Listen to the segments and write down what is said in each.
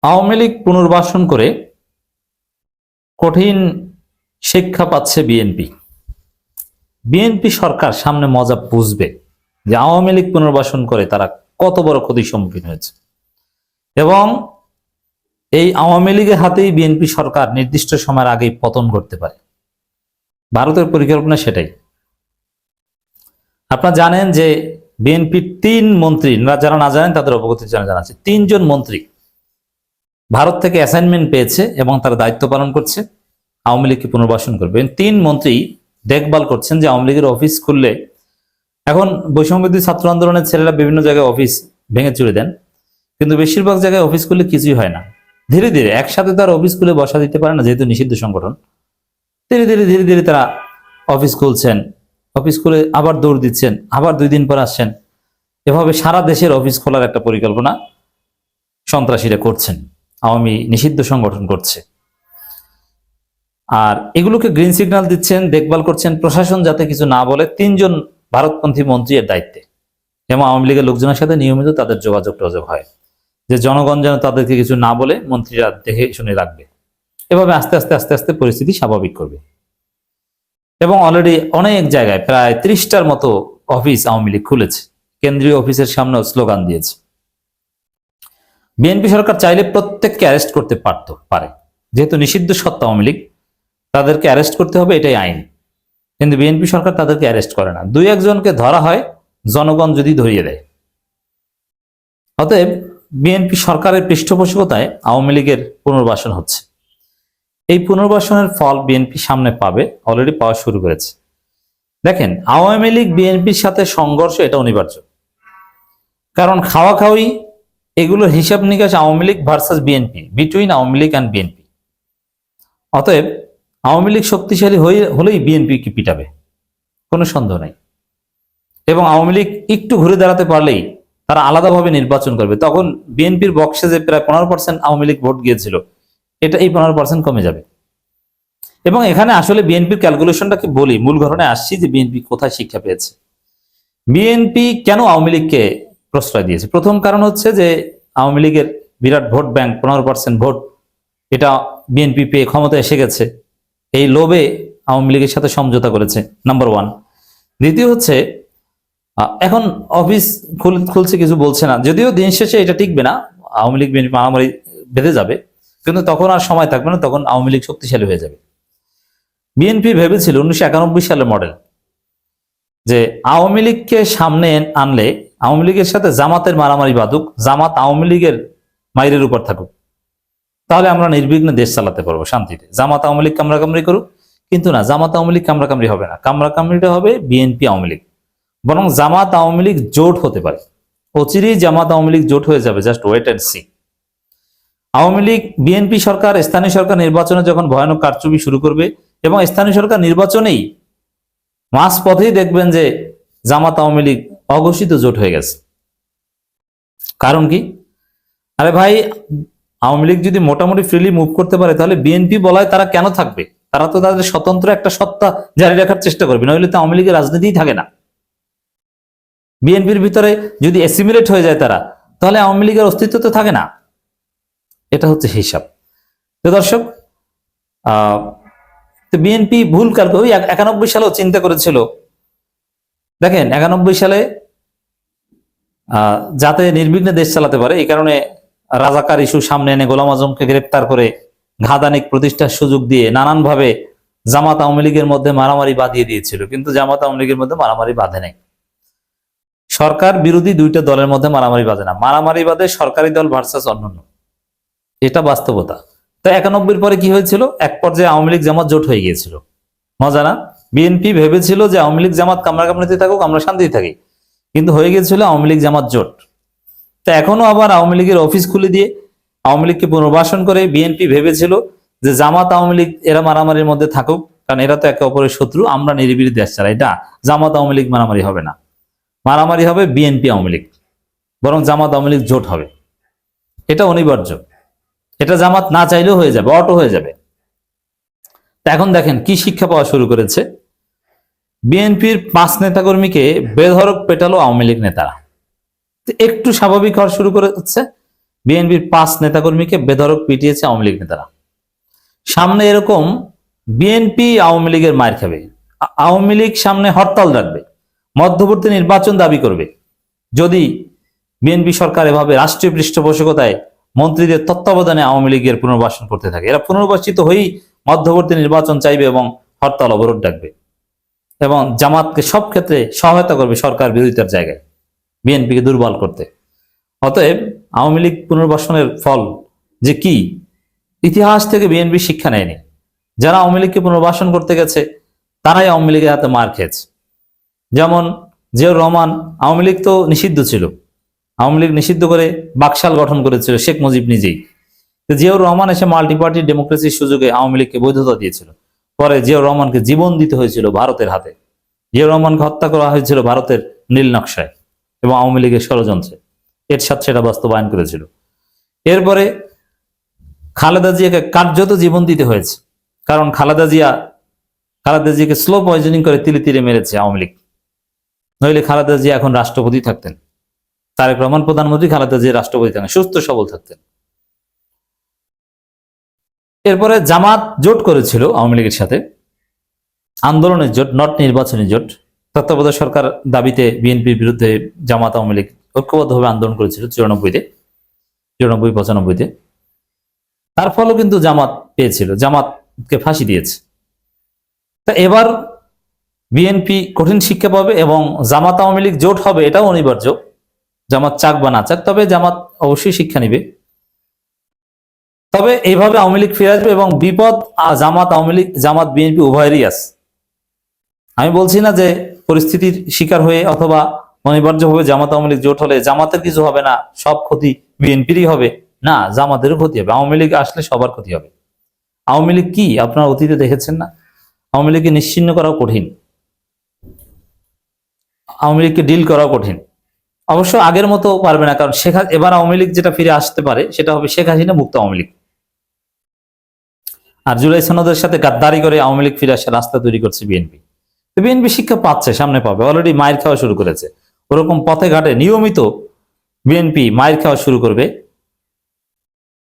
আওয়ামী লীগ পুনর্বাসন করে কঠিন শিক্ষা পাচ্ছে বিএনপি। বিএনপি সরকার সামনে মজা বুঝবে যে আওয়ামী লীগ পুনর্বাসন করে তারা কত বড় ক্ষতির সম্মুখীন হয়েছে, এবং এই আওয়ামী লীগের হাতেই বিএনপি সরকার নির্দিষ্ট সময়ের আগেই পতন করতে পারে। ভারতের পরিকল্পনা সেটাই। আপনারা জানেন যে বিএনপির ৩ মন্ত্রী, যারা না জানেন তাদের অবগতির জন্য জানাচ্ছি, ৩ জন মন্ত্রী ভারত থেকে অ্যাসাইনমেন্ট পেয়েছে এবং তারা দায়িত্ব পালন করছে আওয়ামী লীগকে পুনর্বাসন করবে। ৩ মন্ত্রী দেখভাল করছেন যে আওয়ামী লীগের অফিস খুললে, এখন বৈষম্যবিরোধী ছাত্র আন্দোলনের ছেলেরা বিভিন্ন জায়গায় অফিস ভেঙে চুরে দেন, কিন্তু বেশিরভাগ জায়গায় অফিস খুললে কিছুই হয় না। ধীরে ধীরে একসাথে তারা অফিস খুলে বসা দিতে পারে না, যেহেতু নিষিদ্ধ সংগঠন। ধীরে ধীরে তারা অফিস খুলছেন, অফিস খুলে আবার দৌড় দিচ্ছেন, আবার 2 দিন পর আসছেন। এভাবে সারা দেশের অফিস খোলার একটা পরিকল্পনা সন্ত্রাসীরা করছেন, আওয়ামী নিষিদ্ধ সংগঠন করছে। আর এগুলোকে গ্রিন সিগন্যাল দিচ্ছেন, দেখভাল করছেন প্রশাসন যাতে কিছু না বলে 3 জন ভারতপন্থী মন্ত্রী এর দায়িত্বে। এবং আওয়ামী লীগের লোকজনের সাথে নিয়মিত তাদের যোগাযোগ হয়, যে জনগণ যেন তাদেরকে কিছু না বলে মন্ত্রীরা দেখে শুনে রাখবে। এভাবে আস্তে আস্তে পরিস্থিতি স্বাভাবিক করবে। এবং অলরেডি অনেক জায়গায় প্রায় 30টার মতো অফিস আওয়ামী লীগ খুলেছে, কেন্দ্রীয় অফিসের সামনেও স্লোগান দিয়েছে। বিএনপি সরকার চাইলে প্রত্যেককে অ্যারেস্ট করতে পারে, যেহেতু নিষিদ্ধ সত্ত্বা আওয়ামী লীগ, তাদেরকে অ্যারেস্ট করতে হবে, এটাই আইন। কিন্তু বিএনপি সরকার তাদেরকে অ্যারেস্ট করে না। 2-1 জনকে ধরা হয় জনগণ যদি ধরিয়ে দেয়। অতএব বিএনপি সরকারের পৃষ্ঠপোষকতায় আওয়ামী লীগের পুনর্বাসন হচ্ছে। এই পুনর্বাসনের ফল বিএনপি সামনে পাবে, অলরেডি পাওয়া শুরু করেছে। দেখেন, আওয়ামী লীগ বিএনপির সাথে সংঘর্ষ এটা অনিবার্য, কারণ খাওয়াখাওয়ি এগুলোর হিসাব নিকাশ Awami League versus BNP, between Awami League and BNP. অতএব আওয়ামী লীগ শক্তিশালী হলেই বিএনপি কি পিটাবে, কোনো সন্দেহ নাই। এবং আওয়ামী লীগ একটু ঘুরে দাঁড়াতে পারলেই তারা আলাদাভাবে নির্বাচন করবে। তখন বিএনপির বক্সে যে প্রায় 15% আওয়ামী লীগ ভোট গিয়েছিল, এটা এই 15% কমে যাবে। এবং এখানে আসলে বিএনপির ক্যালকুলেশনটাকে বলি, মূল ঘটনায় আসছি যে বিএনপি কোথায় শিক্ষা পেয়েছে। বিএনপি কেন আওয়ামী লীগকে প্রশ্রয় দিয়েছে? প্রথম কারণ হচ্ছে যে আওয়ামী লীগের বিরাট ভোট ব্যাংক, 15% ভোট, এটা বিএনপি পেয়ে ক্ষমতা এসে গেছে, এই লোভে আওয়ামী লীগের সাথে সমঝোতা করেছে, নাম্বার 1। দ্বিতীয় হচ্ছে এখন অফিস খুলছে, কিছু বলছে না, যদিও দিন শেষে এটা টিকবে না, আওয়ামী লীগ বিএনপি মারামারি বেঁধে যাবে, কিন্তু তখন আর সময় থাকবে না, তখন আওয়ামী লীগ শক্তিশালী হয়ে যাবে। বিএনপি ভেবেছিল 1991 সালের মডেল, যে আওয়ামী লীগকে সামনে আনলে আওয়ামী লীগের সাথে জামাতের মারামারি বাঁধুক, জামাত আওয়ামী লীগের মাইরের উপর থাকুক, তাহলে আমরা নির্বিঘ্নে দেশ চালাতে পারবো শান্তিতে। জামাত আওয়ামী লীগ কামড়াকামড়ি করুক, কিন্তু না, জামাত আওয়ামী লীগ কামড়াকামড়ি হবে না, কামড়াকামড়িটা হবে বিএনপি আওয়ামী লীগ। বরং জামাত আওয়ামী লীগ জোট হতে পারে, অচিরেই জামাত আওয়ামী লীগ জোট হয়ে যাবে, just wait and see. Awami League BNP সরকার স্থানীয় সরকার নির্বাচনে যখন ভয়ানক কারচুপি শুরু করবে, এবং স্থানীয় সরকার নির্বাচনেই মাঝ পথেই দেখবেন যে জামাত আওয়ামী লীগ অঘোষিত জোট হয়ে গেছে। কারণ কি? আরে ভাই, আওয়ামী লীগ যদি মোটামুটি ফ্রিলি মুভ করতে পারে, তাহলে বিএনপি বলায় তারা কেন থাকবে? তারা তো তাদের স্বতন্ত্র একটা সত্তা জারি রাখার চেষ্টা করবে, নইলে তো আওয়ামী লীগের রাজনীতিই থাকে না। বিএনপির ভিতরে যদি অ্যাসিমিলেট হয়ে যায় তারা, তাহলে আওয়ামী লীগের অস্তিত্ব তো থাকে না। এটা হচ্ছে হিসাব। তো দর্শক, বিএনপি ভুল কালকে ওই 91 সালেও চিন্তা করেছিল। দেখেন, 91 সালে যাতে নির্বিঘ্নে দেশ চালাতে পারে, এই কারণে রাজাকার ইস্যু সামনে এনে গোলাম আজমকে গ্রেপ্তার করে ঘাদানিক প্রতিষ্ঠার সুযোগ দিয়ে নানানভাবে জামাত আওয়ামী লীগের মধ্যে মারামারি বাঁধিয়ে দিয়েছিল। কিন্তু জামাত আওয়ামী লীগের মধ্যে মারামারি বাঁধে নাই। সরকার বিরোধী 2টা দলের মধ্যে মারামারি বাঁধে না, মারামারি বাঁধে সরকারি দল ভার্সাস অন্যান্য। এটা বাস্তবতা। তো 91 পরে কি হয়েছিল? এক পর্যায়ে আওয়ামী লীগ জামাত জোট হয়ে গিয়েছিল। মজা না? বিএনপি ভেবেছিল যে আওয়ামী লীগ জামাত কামড়াকামড়িতে থাকুক, আমরা শান্তিতে থাকি, কিন্তু হয়ে গিয়েছিল আওয়ামী লীগ জামাত জোট। তো এখনো আবার আওয়ামী লীগের অফিস খুলে দিয়ে আওয়ামী লীগকে পুনর্বাসন করে বিএনপি ভেবেছিল যে জামাত আওয়ামী লীগ এরা মারামারির মধ্যে থাকুক, কারণ এরা তো একে অপরের শত্রু, আমরা নিরিবিলি দেশ চালাই। এটা জামাত আওয়ামী লীগ মারামারি হবে না, মারামারি হবে বিএনপি আওয়ামী লীগ, বরং জামাত আওয়ামী লীগ জোট হবে। এটা অনিবার্য, এটা জামাত না চাইলেও হয়ে যাবে, অটো হয়ে যাবে। এখন দেখেন কি শিক্ষা পাওয়া শুরু করেছে। বিএনপির 5 নেতাকর্মীকে বেধড়ক পেটালো আওয়ামী লীগ নেতারা। একটু স্বাভাবিক হওয়া শুরু করেছে। বিএনপির 5 নেতাকর্মীকে বেধড়ক পিটিয়েছে আওয়ামী লীগ নেতারা। সামনে এরকম বিএনপি আওয়ামী লীগের মার খাবে, আওয়ামী লীগ সামনে হরতাল রাখবে, মধ্যবর্তী নির্বাচন দাবি করবে যদি বিএনপি সরকার এভাবে রাষ্ট্রীয় পৃষ্ঠপোষকতায় মন্ত্রীদের তত্ত্বাবধানে আওয়ামী লীগের পুনর্বাসন করতে থাকে। এরা পুনর্বাসিত হয়েই মধ্যবর্তী নির্বাচন চাইবে এবং হরতাল অবরোধ ডাকবে এবং জামাতকে সব ক্ষেত্রে সহায়তা করবে সরকার বিরোধিতার জায়গায় বিএনপিকে দুর্বল করতে। অতএব আওয়ামী লীগ পুনর্বাসনের ফল যে কি, ইতিহাস থেকে বিএনপি শিক্ষা নেয়নি। যারা আওয়ামী লীগকে পুনর্বাসন করতে গেছে তারাই আওয়ামী লীগের হাতে মার খেয়েছে। যেমন জিয়াউর রহমান, আওয়ামী লীগ তো নিষিদ্ধ ছিল, আওয়ামী লীগ নিষিদ্ধ করে বাকশাল গঠন করেছিল শেখ মুজিব নিজেই। জিয়াউর রহমান এসে মাল্টি পার্টি ডেমোক্রেসির সুযোগে আওয়ামী লীগকে বৈধতা দিয়েছিল। পরে জিয়াউর রহমানকে জীবন দিতে হয়েছিল ভারতের হাতে, জিয়াউর রহমানকে হত্যা করা হয়েছিল ভারতের নীল নকশায় এবং আওয়ামী লীগের ষড়যন্ত্রে এরশাদ সেটা বাস্তবায়ন করেছিল। এরপরে খালেদা জিয়াকে কার্যত জীবন দিতে হয়েছে, কারণ খালেদা জিয়াকে স্লো পয়জনিং করে তিলে তিলে মেরেছে আওয়ামী লীগ। নইলে খালেদা জিয়া এখন রাষ্ট্রপতি থাকতেন, তারেক রহমান প্রধানমন্ত্রী, খালেদা জিয়া রাষ্ট্রপতি থাকতেন, সুস্থ সবল থাকতেন। এরপরে জামাত জোট করেছিল আওয়ামী লীগের সাথে, আন্দোলনের জোট, নট নির্বাচনী জোট। তত্ত্বাবধায়ক সরকার দাবিতে বিএনপির বিরুদ্ধে জামাত আওয়ামী লীগ ঐক্যবদ্ধভাবে আন্দোলন করেছিল 94-95-তে। তার ফলেও কিন্তু জামাত পেয়েছিল, জামাতকে ফাঁসি দিয়েছে। তা এবার বিএনপি কঠিন শিক্ষা পাবে এবং জামাত আওয়ামী লীগ জোট হবে, এটাও অনিবার্য, জামাত চাক বা না চাক, তবে জামাত অবশ্যই শিক্ষা নিবে। তবে এইভাবে আওয়ামী লীগ ফিরে আসবে এবং বিপদ জামাত আওয়ামী লীগ, জামাত বিএনপি উভয়েরই আছে। আমি বলছি না যে পরিস্থিতির শিকার হয়ে অথবা অনিবার্যভাবে জামাত আওয়ামী লীগ জোট হলে জামাতের কিছু হবে না, সব ক্ষতি বিএনপিরই হবে, না, জামাতেরও ক্ষতি হবে। আওয়ামী লীগ আসলে সবার ক্ষতি হবে। আওয়ামী লীগ কি আপনারা অতীতে দেখেছেন না? আওয়ামী লীগকে নিশ্চিহ্ন করাও কঠিন, আওয়ামী লীগকে ডিল করাও কঠিন। অবশ্য আগের মতো পারবে না, কারণ এবার আওয়ামী লীগ যেটা ফিরে আসতে পারে সেটা হবে শেখ হাসিনা মুক্ত আওয়ামী লীগ। আর জুলাই সনদের সাথে গাদ্দারি করে আওয়ামী লীগ ফিরে আসার রাস্তা তৈরি করছে বিএনপি। বিএনপি শিক্ষা পাচ্ছে, সামনে পাবে, অলরেডি মায়ের খাওয়া শুরু করেছে। ওরকম পথে ঘাটে নিয়মিত বিএনপি মায়ের খাওয়া শুরু করবে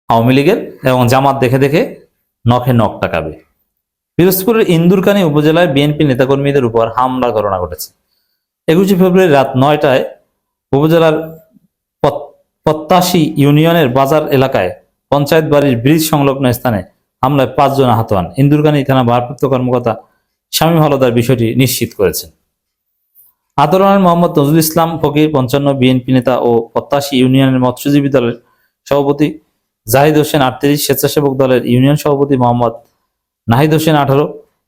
আওয়ামী লীগের, এবং জামাত দেখে দেখে নখে নখ টাকাবে। পিরোজপুরের ইন্দুরকানী উপজেলায় বিএনপি নেতাকর্মীদের উপর হামলা ঘটনা ঘটেছে। 21 ফেব্রুয়ারি রাত 9টায় উপজেলার পত্তাশি ইউনিয়নের বাজার এলাকায় পঞ্চায়েত বাড়ির ব্রিজ সংলগ্ন স্থানে হামলায় 5 জন আহত হন। ইন্দুরকানী থানা ভারপ্রাপ্ত কর্মকর্তা শামীম হাওলাদার বিষয়টি নিশ্চিত করেছেন। আতরণের মোহাম্মদ নজরুল ইসলাম ফকির 55, বিএনপি নেতা ও পত্তাশি ইউনিয়নের মৎস্যজীবী দলের সভাপতি জাহিদ হোসেন 38, স্বেচ্ছাসেবক দলের ইউনিয়ন সভাপতি মোহাম্মদ নাহিদ হোসেন 18,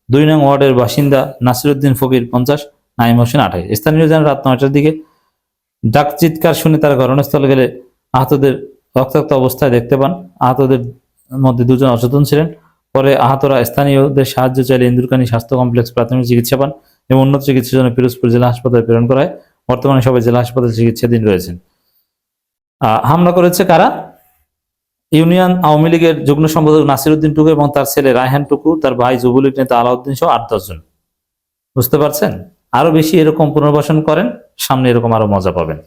2 নং ওয়ার্ডের বাসিন্দা নাসিরউদ্দিন ফকির 50, নাইম হোসেন 28। স্থানীয় জন রাত 9টার দিকে ডাক চিৎকার শুনে তারা ঘটনাস্থলে গেলে আহতদের রক্তাক্ত অবস্থায় দেখতে পান। আহতদের মধ্যে 2 জন অচেতন ছিলেন। পরে আহতরা স্থানীয়দের সাহায্য চাইলে ইন্দুরকানী স্বাস্থ্য কমপ্লেক্স প্রাথমিক চিকিৎসা পান এবং উন্নত চিকিৎসার জন্য পিরোজপুর জেলা হাসপাতালে প্রেরণ করা হয়। বর্তমানে সবাই জেলা হাসপাতালে চিকিৎসাধীন রয়েছেন। হামলা করেছে কারা? ইউনিয়ন আওয়ামী লীগের যুগ্ম সম্পাদক নাসিরউদ্দিন টুকু এবং তার ছেলে রায়হান টুকু, তার ভাই যুবলীগ নেতা আলাউদ্দিন সহ 8-10 জন। বুঝতে পারছেন? আরো বেশি এরকম পুনর্বাসন করেন, সামনে এরকম আরো মজা পাবেন।